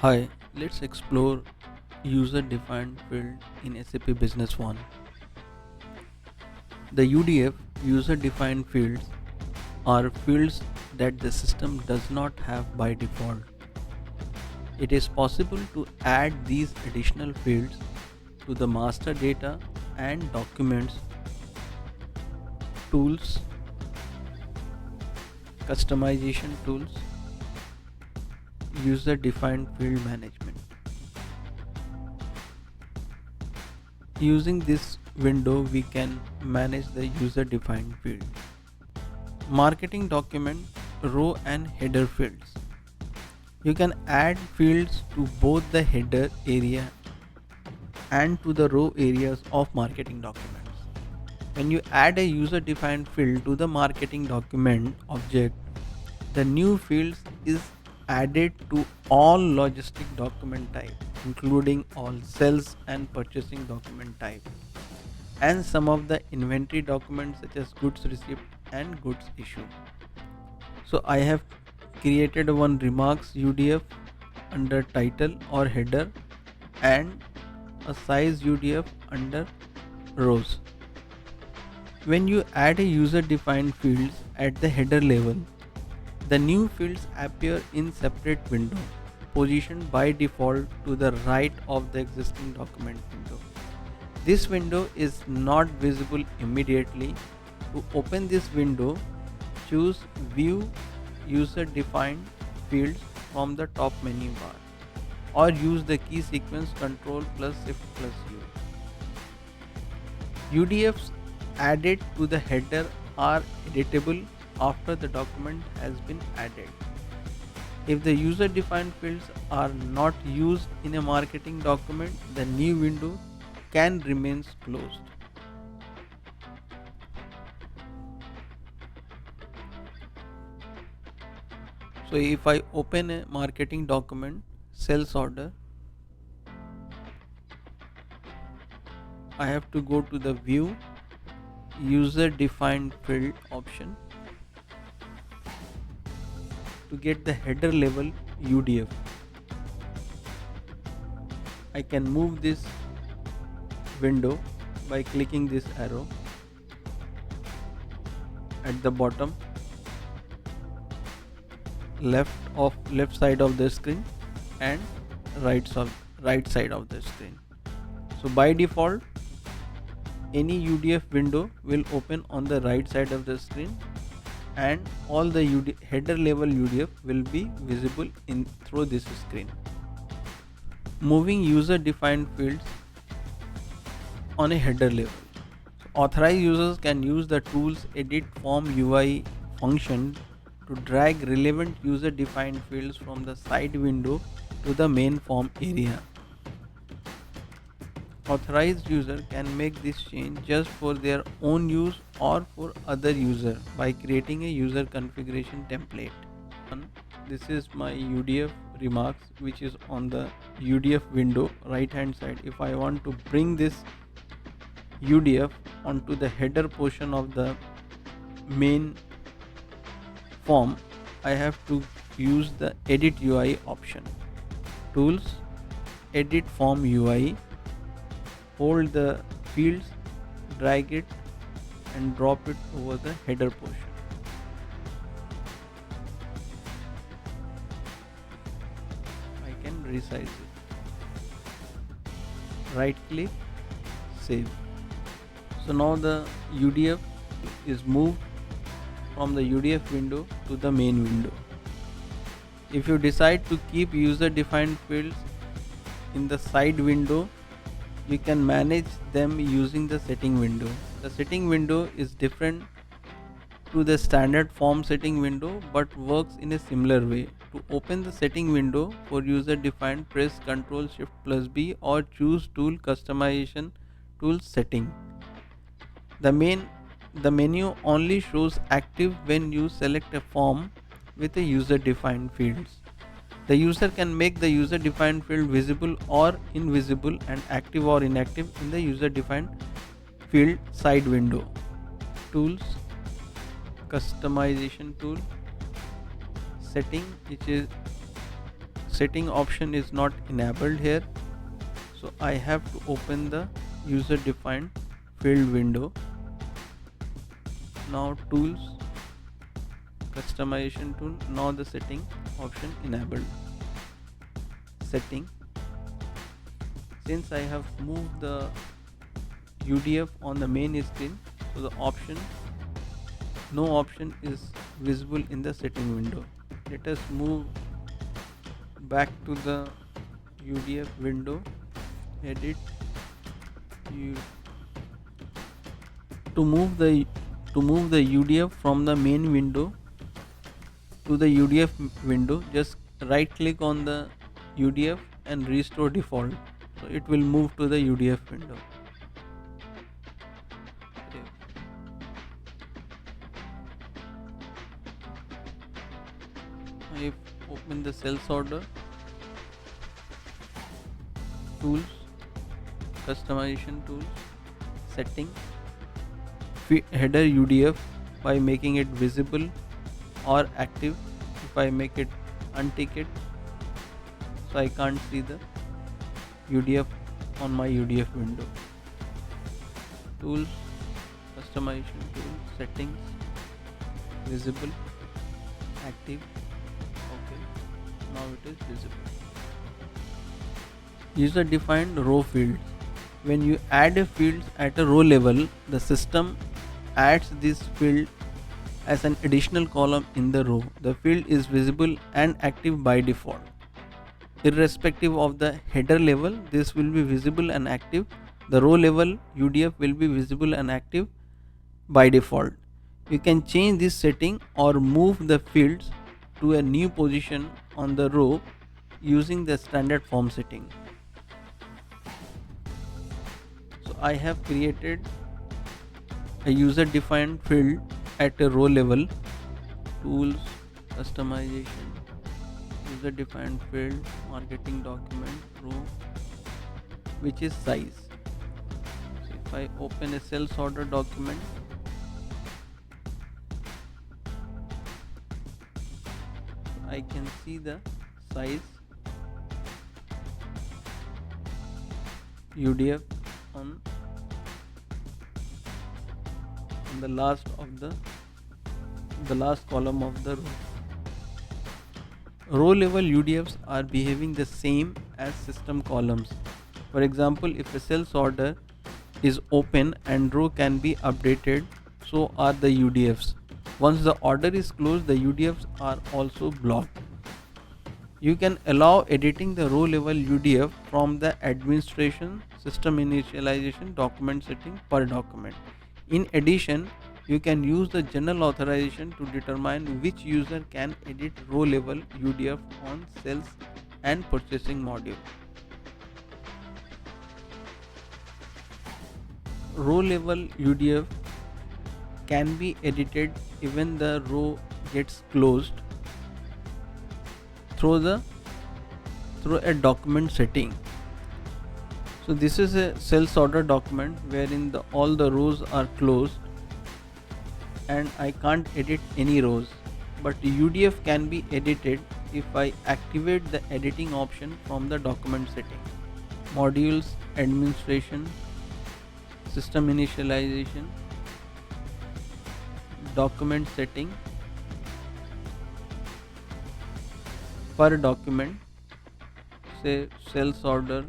Hi, let's explore user defined field in SAP Business One. The UDF user defined fields are fields that the system does not have by default. It is possible to add these additional fields to the master data and documents, tools, customization tools, user defined field management. Using this window, we can manage the user defined field. Marketing document row and header fields. You can add fields to both the header area and to the row areas of marketing documents. When you add a user defined field to the marketing document object, the new fields is added to all logistic document type, including all sales and purchasing document type, and some of the inventory documents such as goods receipt and goods issue. So I have created one remarks UDF under title or header and a size UDF under rows. When you add a user defined fields at the header level, the new fields appear in separate window, positioned by default to the right of the existing document window. This window is not visible immediately. To open this window, choose View User Defined Fields from the top menu bar or use the key sequence Ctrl plus Shift plus U. UDFs added to the header are editable after the document has been added. If the user defined fields are not used in a marketing document, the new window can remain closed. So if I open a marketing document, sales order, I have to go to the view user defined field option to get the header level UDF. I can move this window by clicking this arrow at the bottom left side of the screen and right side of the screen. So by default, any UDF window will open on the right side of the screen and all the header level UDF will be visible in through this screen. Moving user defined fields on a header level. Authorized users can use the tools edit form UI function to drag relevant user defined fields from the side window to the main form area. Authorized user can make this change just for their own use or for other user by creating a user configuration template. This is my UDF remarks which is on the UDF window right hand side. If I want to bring this UDF onto the header portion of the main form, I have to use the edit UI option. Tools, edit form UI, hold the fields, drag it and drop it over the header portion. I can resize it. Right click, save. So now the UDF is moved from the UDF window to the main window. If you decide to keep user defined fields in the side window, you can manage them using the setting window. The setting window is different to the standard form setting window but works in a similar way. To open the setting window for user defined, press Ctrl Shift plus B or choose tool customization tool setting. The menu only shows active when you select a form with a user defined fields. The user can make the user defined field visible or invisible and active or inactive in the user defined field side window. Tools, customization tool, setting which is setting option is not enabled here, so I have to open the user defined field window. Now tools, customization tool, now the setting option enabled. Setting, since I have moved the UDF on the main screen, so the option, no option is visible in the setting window. Let us move back to the UDF window, edit you to move the UDF from the main window to the UDF window. Just right click on the UDF and restore default, so it will move to the UDF window. Okay. I open the sales order, tools, customization tools, setting, header UDF by making it visible or active. If I make it untick it, so I can't see the UDF on my UDF window. Tools, customization tool, settings, visible, active. Okay, now it is visible. User defined row fields. When you add a field at a row level, the system adds this field as an additional column in the row. The field is visible and active by default. Irrespective of the header level, this will be visible and active. The row level UDF will be visible and active by default. You can change this setting or move the fields to a new position on the row using the standard form setting. So I have created a user defined field at a row level. Tools, customization, user defined field, marketing document, row, which is size. So if I open a sales order document, I can see the size UDF on the last column of the row. Row level UDFs are behaving the same as system columns. For example, if a sales order is open and row can be updated, so are the UDFs. Once the order is closed, the UDFs are also blocked. You can allow editing the row level UDF from the administration, system initialization, document setting per document. In addition, you can use the general authorization to determine which user can edit row level UDF on sales and purchasing module. Row level UDF can be edited even the row gets closed through a document setting. So this is a sales order document wherein all the rows are closed and I can't edit any rows, but the UDF can be edited if I activate the editing option from the document setting. Modules, administration, system initialization, document setting, per document, say sales order.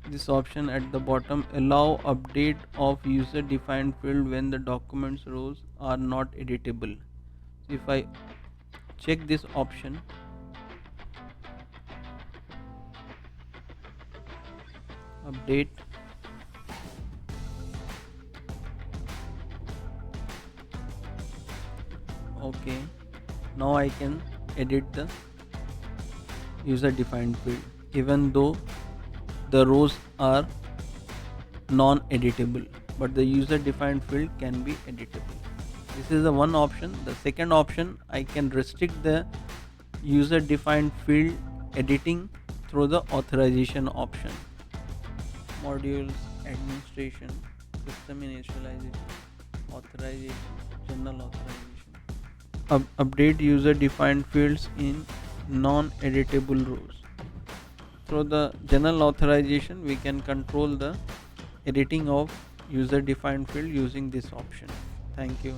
This option at the bottom allow update of user defined field when the documents rows are not editable. So if I check this option, update, okay, now I can edit the user defined field even though the rows are non-editable, but the user defined field can be editable. This is the one option. The second option, I can restrict the user defined field editing through the authorization option. Modules, administration, system initialization, authorization, general authorization. update user defined fields in non-editable rows. Through the general authorization, we can control the editing of user defined field using this option. Thank you.